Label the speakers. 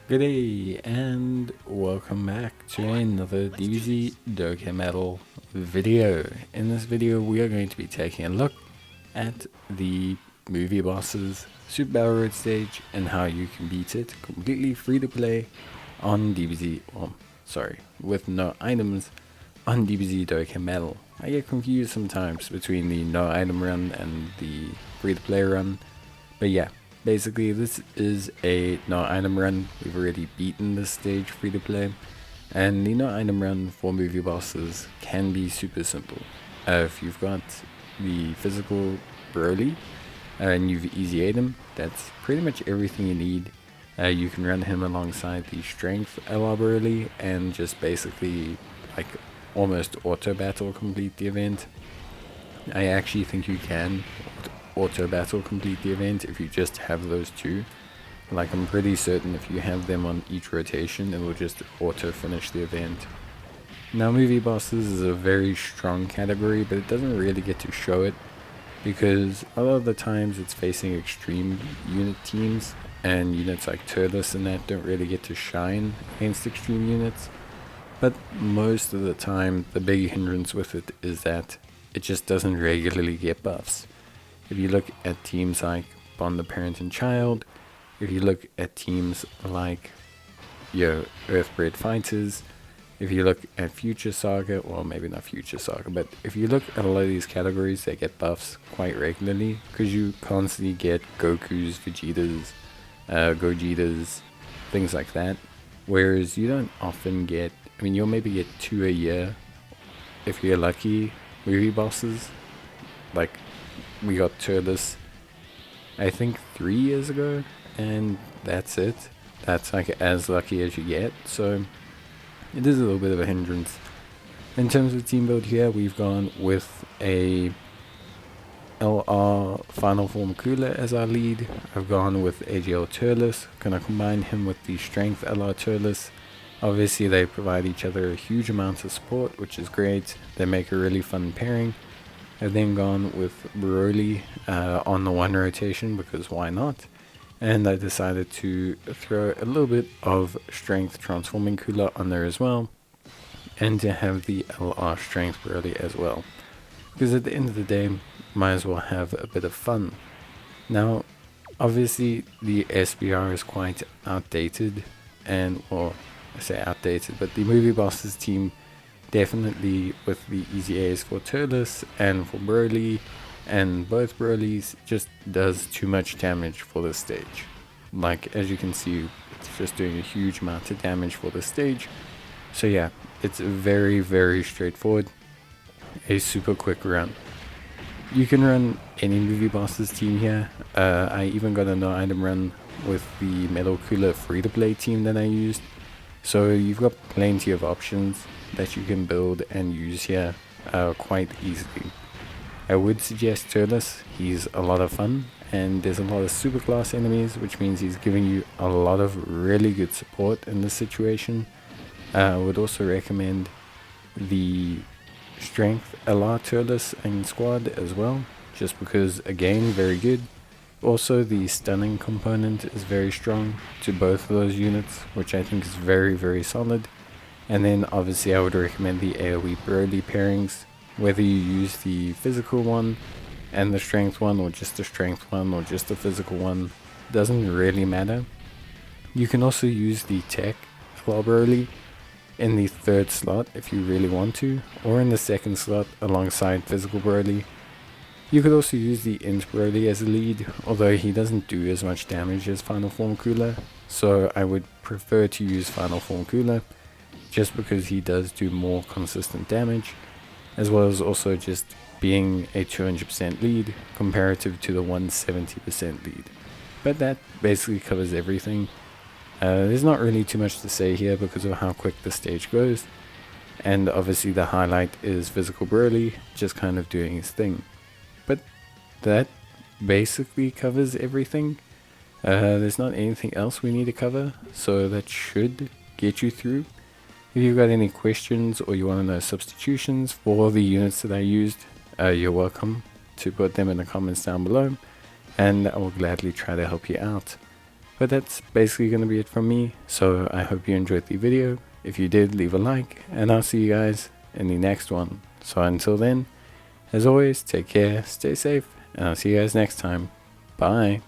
Speaker 1: Good day and welcome back to another DBZ Dokkan video. In this video we are going to be taking a look at the movie bosses Super Battle Road stage and how you can beat it completely free to play on DBZ, with no items on DBZ Dokkan. I get confused sometimes between the no item run and the free to play run, but yeah. Basically, this is a no item run. We've already beaten this stage free to play, and the no item run for movie bosses can be super simple. If you've got the physical Broly and you've easy ate him, that's pretty much everything you need. You can run him alongside the strength LR Broly and just basically like almost auto battle complete the event. I actually think you can auto battle complete the event if you just have those two. Like, I'm pretty certain if you have them on each rotation, it will just auto finish the event. Now, movie bosses is a very strong category, but it doesn't really get to show it because a lot of the times it's facing extreme unit teams, and units like Turles and that don't really get to shine against extreme units. But most of the time, the big hindrance with it is that it just doesn't regularly get buffs. If you look at teams like Bond the Parent and Child, if you look at teams like Earthbred Fighters, if you look at Future Saga, well, maybe not Future Saga, but if you look at a lot of these categories, they get buffs quite regularly because you constantly get Gokus, Vegetas, Gogetas, things like that. Whereas you don't often get, you'll maybe get 2 a year if you're lucky, movie bosses. Like, we got Turles, I think 3 years ago, and that's it. That's like as lucky as you get, so it is a little bit of a hindrance. In terms of team build here, we've gone with a LR Final Form Cooler as our lead. I've gone with AGL Turles, gonna combine him with the Strength LR Turles. Obviously they provide each other a huge amount of support, which is great. They make a really fun pairing. I've then gone with Broly on the one rotation because why not? And I decided to throw a little bit of Strength Transforming Cooler on there as well, and to have the LR Strength Broly as well. Because at the end of the day, might as well have a bit of fun. Now, obviously the SBR is quite outdated, and, well, I say outdated, but the movie bosses team definitely with the easy A's for Turles and for Broly, and both Brolys just does too much damage for this stage. Like, as you can see, it's just doing a huge amount of damage for this stage. So yeah, it's very, very straightforward. A super quick run. You can run any movie bosses team here. I even got a no item run with the Metal Cooler free to play team that I used. So you've got plenty of options that you can build and use here quite easily. I would suggest Turles. He's a lot of fun, and there's a lot of super class enemies, which means he's giving you a lot of really good support in this situation. I would also recommend the Strength LR Turles and squad as well, just because, again, very good. Also, the stunning component is very strong to both of those units, which I think is very, very solid. And then obviously I would recommend the AoE Broly pairings, whether you use the physical one and the strength one, or just the strength one, or just the physical one, doesn't really matter. You can also use the tech LR Broly in the third slot if you really want to, or in the second slot alongside physical Broly. You could also use the Int Broly as a lead, although he doesn't do as much damage as Final Form Cooler, so I would prefer to use Final Form Cooler, just because he does do more consistent damage, as well as also just being a 200% lead comparative to the 170% lead. But that basically covers everything. There's not really too much to say here because of how quick the stage goes, and obviously the highlight is physical Broly just kind of doing his thing. But that basically covers everything. There's not anything else we need to cover, so that should get you through. If you've got any questions or you want to know substitutions for the units that I used, you're welcome to put them in the comments down below, and I will gladly try to help you out. But that's basically going to be it from me. So I hope you enjoyed the video. If you did, leave a like, and I'll see you guys in the next one. So until then, as always, take care, stay safe, and I'll see you guys next time. Bye.